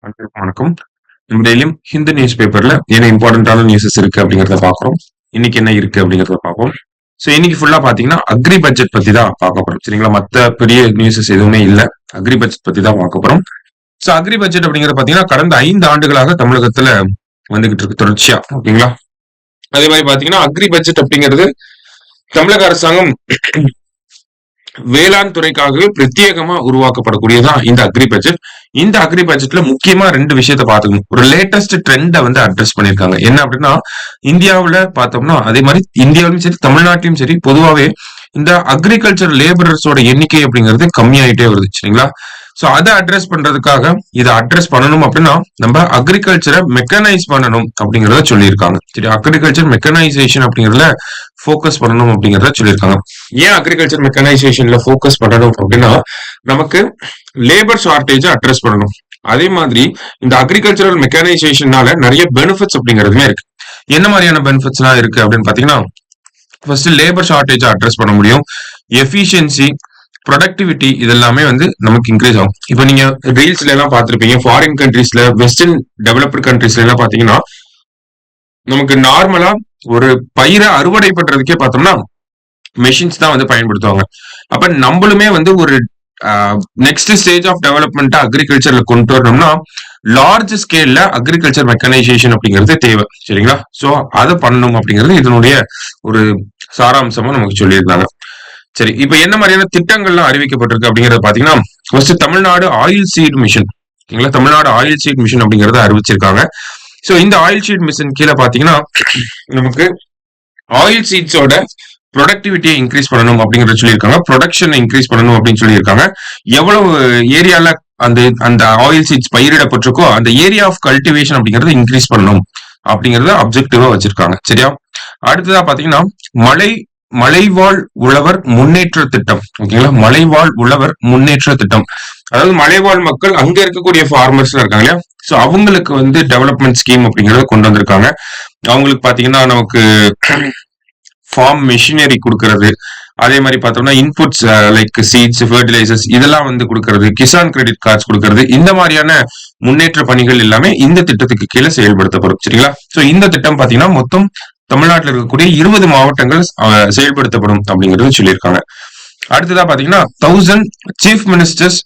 அனைவருக்கும் வணக்கம். நம்ம டெய்லியும் ஹிந்து நியூஸ் பேப்பர்ல என்ன இம்பார்ட்டன்டான நியூஸஸ் இருக்கு அப்படிங்கறத பாக்குறோம். இன்னைக்கு என்ன இருக்கு அப்படிங்கறத பார்ப்போம். சோ இன்னைக்கு ஃபுல்லா பாத்தீங்கன்னா அக்ரி பட்ஜெட் பத்தி தான் பார்க்க போறோம். சரிங்களா? மத்த பெரிய நியூஸஸ் எதுவுமே இல்ல. அக்ரி பட்ஜெட் பத்தி தான் பார்க்க போறோம். சோ அக்ரி பட்ஜெட் அப்படிங்கறது பாத்தீங்கன்னா கடந்த 5 ஆண்டுகளாக தமிழகத்துல வந்துகிட்டு இருக்கு தொடர்ச்சியா. ஓகேங்களா? அதே மாதிரி பாத்தீங்கன்னா அக்ரி பட்ஜெட் அப்படிங்கிறது தமிழக அரசாங்கம் வேளாண் துறைக்காகவே பிரத்யேகமா உருவாக்கப்படக்கூடியதான் இந்த அக்ரி பட்ஜெட். இந்த அக்ரி பட்ஜெட்ல முக்கியமா 2 விஷயத்த பாத்துக்கணும். ஒரு லேட்டஸ்ட் ட்ரெண்ட வந்து அட்ரஸ் பண்ணிருக்காங்க. என்ன அப்படின்னா இந்தியாவுல பார்த்தோம்னா அதே மாதிரி இந்தியாவிலும் சரி தமிழ்நாட்டிலும் சரி பொதுவாவே இந்த அக்ரிகல்ச்சர் லேபரர்ஸோட எண்ணிக்கை அப்படிங்கிறது கம்மியாயிட்டே வருது. சரிங்களா? சோ அதை அட்ரஸ் பண்றதுக்காக இதை அட்ரஸ் பண்ணணும் அப்படின்னா நம்ம அக்ரிகல்ச்சரை மெக்கனைஸ் பண்ணணும் அப்படிங்கறத சொல்லியிருக்காங்க. சரி, அக்ரிகல்ச்சர் மெக்கனைசேஷன் அப்படிங்கறதுல ஃபோக்கஸ் பண்ணணும் அப்படிங்கறத சொல்லியிருக்காங்க. ஏன் அக்ரிகல்ச்சர் மெக்கனைசேஷன்ல ஃபோக்கஸ் பண்ணணும் அப்படின்னா நமக்கு லேபர் ஷார்டேஜ் அட்ரஸ் பண்ணணும். அதே மாதிரி இந்த அக்ரிகல்ச்சரல் மெக்கனைசேஷனால நிறைய பெனிஃபிட்ஸ் அப்படிங்கிறதுமே இருக்கு. என்ன மாதிரியான பெனிஃபிட்ஸ் எல்லாம் இருக்கு அப்படின்னு பாத்தீங்கன்னா ஃபர்ஸ்ட் லேபர் ஷார்டேஜ் அட்ரஸ் பண்ண முடியும். எஃபிஷியன்சி, ப்ரொடக்டிவிட்டி இதெல்லாமே வந்து நமக்கு இன்க்ரீஸ் ஆகும். இப்போ நீங்க ரீல்ஸ்ல எல்லாம் பார்த்திருப்பீங்க. ஃபாரின் கண்ட்ரீஸ்ல வெஸ்டர்ன் டெவலப்டு கண்ட்ரீஸ்ல எல்லாம் பாத்தீங்கன்னா நமக்கு நார்மலா ஒரு பயிரை அறுவடை பண்றதுக்கே பார்த்தோம்னா மெஷின்ஸ் தான் வந்து பயன்படுத்துவாங்க. அப்ப நம்மளுமே வந்து ஒரு நெக்ஸ்ட் ஸ்டேஜ் ஆஃப் டெவலப்மெண்ட் அக்ரிகல்ச்சர்ல கொண்டு வரணும்னா லார்ஜ் ஸ்கேல்ல அக்ரிகல்ச்சர் மெக்கனைசேஷன் அப்படிங்கிறது தேவை. சரிங்களா? சோ அதை பண்ணணும் அப்படிங்கிறது இதனுடைய ஒரு சாராம்சமா நமக்கு சொல்லியிருந்தாங்க. சரி, இப்ப என்ன மாதிரியான திட்டங்கள்லாம் அறிவிக்கப்பட்டிருக்கு அப்படிங்கறத பாத்தீங்கன்னா first Tamil Nadu oil seat mission. ஓகேங்களா? தமிழ்நாடு ஆயில் சீட் மிஷன் அப்படிங்கறத அறிவிச்சிருக்காங்க. சோ இந்த ஆயில் சீட் மிஷன் கீழே பாத்தீங்கன்னா நமக்கு ஆயில் சீட்ஸோட ப்ரொடக்டிவிட்டியை இன்க்ரீஸ் பண்ணணும் அப்படிங்கறத சொல்லியிருக்காங்க. ப்ரொடக்ஷன் இன்க்ரீஸ் பண்ணணும் அப்படின்னு சொல்லியிருக்காங்க. எவ்வளவு ஏரியால அந்த அந்த ஆயில் சீட்ஸ் பயிரிடப்பட்டிருக்கோ அந்த ஏரியா ஆஃப் கல்டிவேஷன் அப்படிங்கறத இன்க்ரீஸ் பண்ணணும் அப்படிங்கறத அப்ஜெக்டிவா வச்சிருக்காங்க. சரியா? அடுத்ததா பாத்தீங்கன்னா மலைவாழ் உழவர் முன்னேற்ற திட்டம். ஓகேங்களா? மலைவாழ் உழவர் முன்னேற்ற திட்டம், அதாவது மலைவாழ் மக்கள் அங்க இருக்கக்கூடிய ஃபார்மர்ஸ் இருக்காங்க இல்லையா? சோ அவங்களுக்கு வந்து டெவலப்மெண்ட் ஸ்கீம் அப்படிங்கறத கொண்டு வந்திருக்காங்க. அவங்களுக்கு பாத்தீங்கன்னா நமக்கு ஃபார்ம் மெஷினரி கொடுக்கறது, அதே மாதிரி பார்த்தோம்னா இன்புட்ஸ் லைக் சீட்ஸ், ஃபர்டிலைசர்ஸ் இதெல்லாம் வந்து கொடுக்கறது, கிசான் கிரெடிட் கார்ட்ஸ் கொடுக்கறது, இந்த மாதிரியான முன்னேற்ற பணிகள் எல்லாமே இந்த திட்டத்துக்கு கீழே செயல்படுத்தப்படும். சரிங்களா? சோ இந்த திட்டம் பாத்தீங்கன்னா மொத்தம் தமிழ்நாட்டில் இருக்கக்கூடிய 20 மாவட்டங்கள் செயல்படுத்தப்படும் அப்படிங்கிறது சொல்லியிருக்காங்க. அடுத்ததா பாத்தீங்கன்னா 1000 chief ministers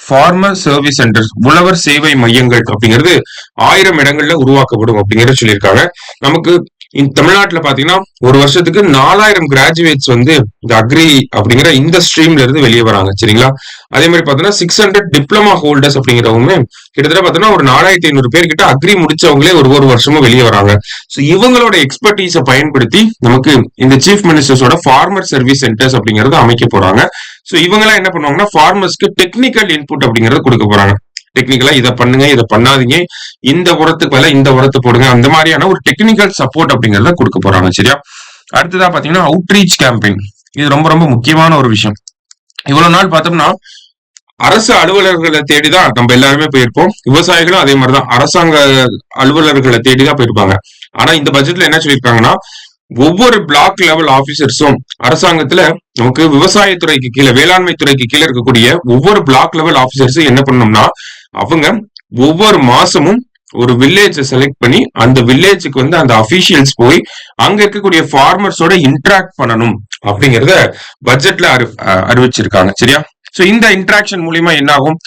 farmer service centres, உழவர் சேவை மையங்கள் அப்படிங்கிறது 1000 இடங்கள்ல உருவாக்கப்படும் அப்படிங்கறத சொல்லியிருக்காங்க. நமக்கு தமிழ்நாட்டுல பாத்தீங்கன்னா ஒரு வருஷத்துக்கு 4000 கிராஜுவேட்ஸ் வந்து இந்த அக்ரி அப்படிங்கிற இந்த ஸ்ட்ரீம்ல இருந்து வெளியே வராங்க. சரிங்களா? அதே மாதிரி பாத்தீங்கன்னா 600 டிப்ளமா ஹோல்டர்ஸ் அப்படிங்கிறவங்க கிட்டத்தட்ட பாத்தீங்கன்னா ஒரு 4500 பேர் கிட்ட அக்ரி முடிச்சவங்களே ஒரு வருஷமும் வெளியே வராங்க. சோ இவங்களோட எக்ஸ்பர்டீஸை பயன்படுத்தி நமக்கு இந்த சீஃப் மினிஸ்டர்ஸோட ஃபார்மர் சர்வீஸ் சென்டர்ஸ் அப்படிங்கறது அமைக்க போறாங்க. சோ இவங்க எல்லாம் என்ன பண்ணுவாங்கன்னா ஃபார்மர்ஸ்க்கு டெக்னிக்கல் இன்புட் அப்படிங்கறத கொடுக்க போறாங்க. டெக்னிக்கலா இதை பண்ணுங்க, இதை பண்ணாதீங்க, இந்த உரத்துக்கு மேல இந்த உரத்தை போடுங்க, அந்த மாதிரியான ஒரு டெக்னிக்கல் சப்போர்ட் அப்படிங்கறத கொடுக்க போறாங்க. சரியா? அடுத்ததா பாத்தீங்கன்னா அவுட்ரீச் கேம்பெயின். இது ரொம்ப ரொம்ப முக்கியமான ஒரு விஷயம். இவ்வளவு நாள் பார்த்தோம்னா அரசு அலுவலர்களை தேடிதான் நம்ம எல்லாருமே போயிருப்போம். விவசாயிகளும் அதே மாதிரிதான் அரசாங்க அலுவலர்களை தேடிதான் போயிருப்பாங்க. ஆனா இந்த பட்ஜெட்ல என்ன சொல்லியிருக்காங்கன்னா ஒவ்வொரு பிளாக் லெவல் ஆபீசர்ஸும் அரசாங்கத்துல நமக்கு விவசாயத்துறைக்கு கீழே, வேளாண்மை துறைக்கு கீழே இருக்கக்கூடிய ஒவ்வொரு பிளாக் லெவல் ஆபீசர்ஸும் என்ன பண்ணணும்னா அவங்க ஒவ்வொரு மாசமும் ஒரு வில்லேஜ் செலக்ட் பண்ணி அந்த வில்லேஜுக்கு வந்து அந்த அபிஷியல்ஸ் போய் அங்க இருக்கக்கூடிய ஃபார்மர்ஸோட இன்டராக்ட் பண்ணணும் அப்படிங்கறத பட்ஜெட்ல அறிவிச்சிருக்காங்க. சரியா? சோ இந்த இன்டராக்ஷன் மூலியமா என்ன ஆகும்?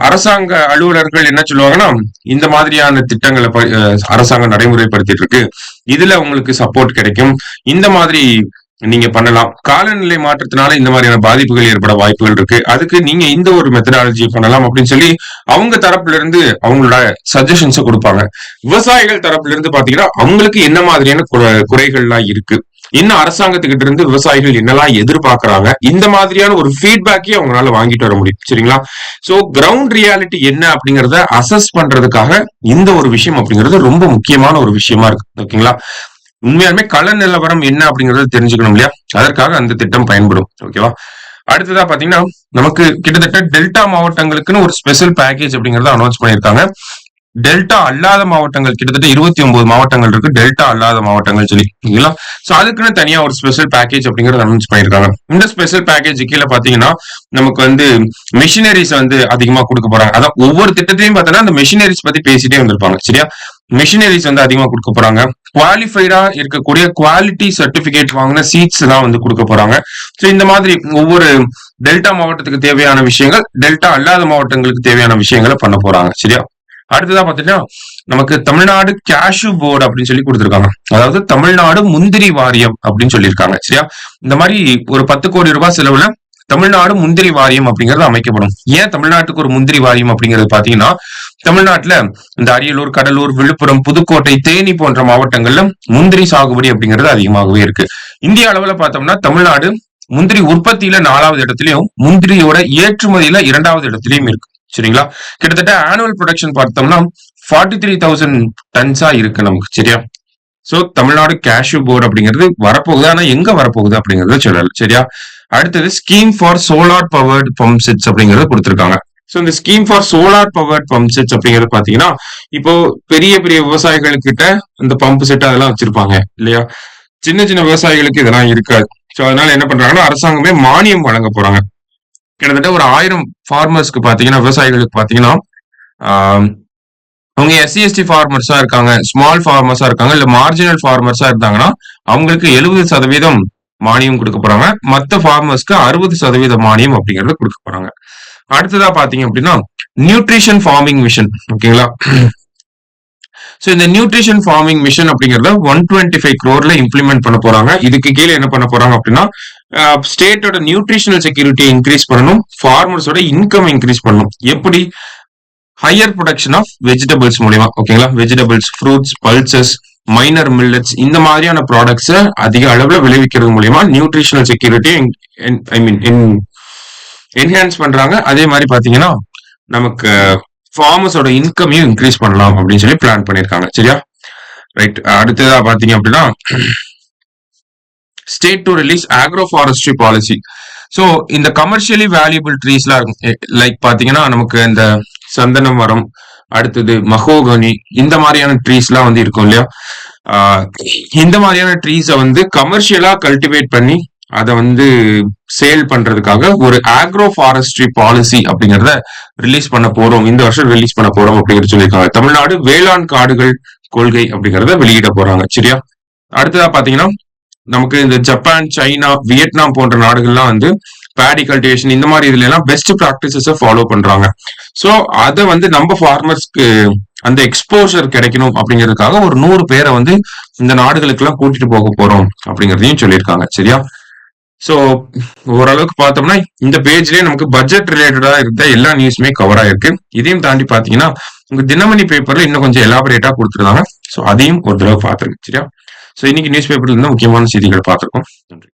அரசாங்க அலுவலர்கள் என்ன சொல்லுவாங்கன்னா இந்த மாதிரியான திட்டங்களை அரசாங்கம் நடைமுறைப்படுத்திட்டு இருக்கு, இதுல உங்களுக்கு சப்போர்ட் கிடைக்கும், இந்த மாதிரி நீங்க பண்ணலாம், காலநிலை மாற்றத்தினால இந்த மாதிரியான பாதிப்புகள் ஏற்பட வாய்ப்புகள் இருக்கு, அதுக்கு நீங்க இந்த ஒரு மெத்தடாலஜி பண்ணலாம் அப்படின்னு சொல்லி அவங்க தரப்புல இருந்து அவங்களோட சஜஷன்ஸை கொடுப்பாங்க. விவசாயிகள் தரப்புல இருந்து பாத்தீங்கன்னா அவங்களுக்கு என்ன மாதிரியான குறைகள்லாம் இருக்கு, இன்னும் அரசாங்கத்துக்கிட்ட இருந்து விவசாயிகள் என்னெல்லாம் எதிர்பார்க்கறாங்க, இந்த மாதிரியான ஒரு ஃபீட்பேக்கே அவங்களால வாங்கிட்டு வர முடியும். சரிங்களா? சோ கிரவுண்ட் ரியாலிட்டி என்ன அப்படிங்கறத அசஸ் பண்றதுக்காக இந்த ஒரு விஷயம் அப்படிங்கிறது ரொம்ப முக்கியமான ஒரு விஷயமா இருக்கு. ஓகேங்களா? உண்மையாலுமே கள நிலவரம் என்ன அப்படிங்கறத தெரிஞ்சுக்கணும் இல்லையா? அதற்காக அந்த திட்டம் பயன்படும். ஓகேவா? அடுத்ததா பாத்தீங்கன்னா நமக்கு கிட்டத்தட்ட டெல்டா மாவட்டங்களுக்குன்னு ஒரு ஸ்பெஷல் பேக்கேஜ் அப்படிங்கறத அனௌன்ஸ் பண்ணியிருக்காங்க. டெல்டா அல்லாத மாவட்டங்கள் கிட்டத்தட்ட 29 மாவட்டங்கள் இருக்கு, டெல்டா அல்லாத மாவட்டங்கள் சொல்லி, ஓகேங்களா? சோ அதுக்குன்னு தனியா ஒரு ஸ்பெஷல் பேக்கேஜ் அப்படிங்கறது அனௌன்ஸ் பண்ணிருக்காங்க. இந்த ஸ்பெஷல் பேக்கேஜ் கீழே பாத்தீங்கன்னா நமக்கு வந்து மிஷினரிஸ் வந்து அதிகமா கொடுக்க போறாங்க. அதான் ஒவ்வொரு திட்டத்திலையும் பார்த்தோன்னா அந்த மிஷினரிஸ் பத்தி பேசிட்டே வந்திருப்பாங்க, சரியா? மிஷினரிஸ் வந்து அதிகமா கொடுக்க போறாங்க. குவாலிஃபைடா இருக்கக்கூடிய குவாலிட்டி சர்டிபிகேட் வாங்கின சீட்ஸ் தான் வந்து கொடுக்க போறாங்க. சோ இந்த மாதிரி ஒவ்வொரு டெல்டா மாவட்டத்துக்கு தேவையான விஷயங்கள், டெல்டா அல்லாத மாவட்டங்களுக்கு தேவையான விஷயங்களை பண்ண போறாங்க, சரியா? அடுத்ததா பாத்தீங்கன்னா நமக்கு தமிழ்நாடு கேஷ்யூ போர்டு அப்படின்னு சொல்லி கொடுத்திருக்காங்க. அதாவது தமிழ்நாடு முந்திரி வாரியம் அப்படின்னு சொல்லியிருக்காங்க, சரியா? இந்த மாதிரி ஒரு 10 கோடி ரூபாய் செலவுல தமிழ்நாடு முந்திரி வாரியம் அப்படிங்கிறது அமைக்கப்படும். ஏன் தமிழ்நாட்டுக்கு ஒரு முந்திரி வாரியம் அப்படிங்கிறது பாத்தீங்கன்னா, தமிழ்நாட்டுல இந்த அரியலூர், கடலூர், விழுப்புரம், புதுக்கோட்டை, தேனி போன்ற மாவட்டங்கள்ல முந்திரி சாகுபடி அப்படிங்கிறது அதிகமாகவே இருக்கு. இந்திய அளவுல பார்த்தோம்னா தமிழ்நாடு முந்திரி உற்பத்தியில 4வது இடத்துலயும், முந்திரியோட ஏற்றுமதியில 2வது இடத்துலயும் இருக்கு, சரிங்களா? கிட்டத்தட்ட ஆனுவல் ப்ரொடக்ஷன் பார்த்தோம்னா 43,000 டன்ஸா இருக்கு நமக்கு, சரியா? சோ தமிழ்நாடு கேஷ்யூ போர்டு அப்படிங்கிறது வரப்போகுது. ஆனா எங்க வரப்போகுது அப்படிங்கறத சொல்லல, சரியா? அடுத்தது scheme for solar powered pump sets அப்படிங்கறத கொடுத்திருக்காங்க. சோ இந்த scheme for solar powered pump sets அப்படிங்கிறது பாத்தீங்கன்னா, இப்போ பெரிய பெரிய விவசாயிகள் கிட்ட இந்த பம்ப் செட் அதெல்லாம் வச்சிருப்பாங்க இல்லையா? சின்ன சின்ன விவசாயிகளுக்கு இதெல்லாம் இருக்காது. சோ அதனால என்ன பண்றாங்கன்னா அரசாங்கமே மானியம் வழங்க போறாங்க. கிட்டத்தட்ட ஒரு 1000 ஃபார்மர்ஸ்க்கு பாத்தீங்கன்னா, விவசாயிகளுக்கு பாத்தீங்கன்னா அவங்க எஸ்சி ஃபார்மர்ஸா இருக்காங்க, ஸ்மால் ஃபார்மர்ஸா இருக்காங்க, இல்ல மார்ஜினல் ஃபார்மர்ஸா இருந்தாங்கன்னா அவங்களுக்கு 70% மானியம் கொடுக்க போறாங்க. மத்த ஃபார்மர்ஸ்க்கு 60% மானியம் அப்படிங்கறத கொடுக்க போறாங்க. அடுத்ததா பாத்தீங்க அப்படின்னா நியூட்ரிஷன் ஃபார்மிங் மிஷன், ஓகேங்களா? சோ இந்த நியூட்ரிஷன் ஃபார்மிங் மிஷன் அப்படிங்கறத 125 crore இம்ப்ளிமெண்ட் பண்ண போறாங்க. இதுக்கு கீழே என்ன பண்ண போறாங்க அப்படின்னா ஸ்டேட்டோட நியூட்ரிஷனல் செக்யூரிட்டி இன்க்ரீஸ் பண்ணணும், ஃபார்மர்ஸோட இன்கம் இன்க்ரீஸ் பண்ணணும். எப்படி? ஹையர் ப்ரொடக்ஷன் ஆஃப் வெஜிடபிள்ஸ் மூலியமா, ஓகேங்களா? Vegetables, fruits, pulses, minor millets இந்த மாதிரியான ப்ராடக்ட்ஸ் அதிக அளவுல விளைவிக்கிறது மூலியமா நியூட்ரிஷனல் செக்யூரிட்டி என்ஹான்ஸ் பண்றாங்க. அதே மாதிரி பாத்தீங்கன்னா நமக்கு ஃபார்மர்ஸோட இன்கமையும் இன்க்ரீஸ் பண்ணலாம் அப்படின்னு சொல்லி பிளான் பண்ணிருக்காங்க, சரியா? ரைட். அடுத்ததா பாத்தீங்க அப்படின்னா state to release agro forestry policy. So இந்த கமர்ஷியலி வேல்யூபிள் ட்ரீஸ்லாம் இருக்கும், லைக் பாத்தீங்கன்னா நமக்கு இந்த சந்தன மரம், அடுத்தது மகோகனி, இந்த மாதிரியான ட்ரீஸ் எல்லாம் வந்து இருக்கும் இல்லையா? இந்த மாதிரியான ட்ரீஸ வந்து கமர்ஷியலா கல்டிவேட் பண்ணி அதை வந்து சேல் பண்றதுக்காக ஒரு ஆக்ரோ ஃபாரஸ்ட்ரி பாலிசி அப்படிங்கறத ரிலீஸ் பண்ண போறோம், இந்த வருஷம் ரிலீஸ் பண்ண போறோம் அப்படிங்கிறது சொல்லியிருக்காங்க. தமிழ்நாடு வேளாண் காடுகள் கொள்கை அப்படிங்கறத வெளியிட போறாங்க, சரியா? அடுத்ததா பாத்தீங்கன்னா நமக்கு இந்த ஜப்பான், சைனா, வியட்நாம் போன்ற நாடுகள்லாம் வந்து பேடி கல்டிவேஷன் இந்த மாதிரி இதுல எல்லாம் பெஸ்ட் பிராக்டிசஸ ஃபாலோ பண்றாங்க. சோ அதை வந்து நம்ம ஃபார்மர்ஸ்க்கு அந்த எக்ஸ்போஷர் கிடைக்கணும் அப்படிங்கிறதுக்காக ஒரு 100 பேரை வந்து இந்த நாடுகளுக்கு எல்லாம் கூட்டிட்டு போக போறோம் அப்படிங்கறதையும் சொல்லியிருக்காங்க, சரியா? சோ ஓரளவுக்கு பார்த்தோம்னா இந்த பேஜ்லயே நமக்கு பட்ஜெட் ரிலேட்டடா இருந்த எல்லா நியூஸுமே கவர் ஆயிருக்கு. இதையும் தாண்டி பாத்தீங்கன்னா உங்க தினமணி பேப்பர்ல இன்னும் கொஞ்சம் எலாபரேட்டா கொடுத்துருந்தாங்க. சோ அதையும் ஒரு தடவை பாத்துருங்க, சரியா? சோ இன்னைக்கு நியூஸ் பேப்பர்ல இருந்து முக்கியமான செய்திகள் பார்த்திருக்கோம். நன்றி.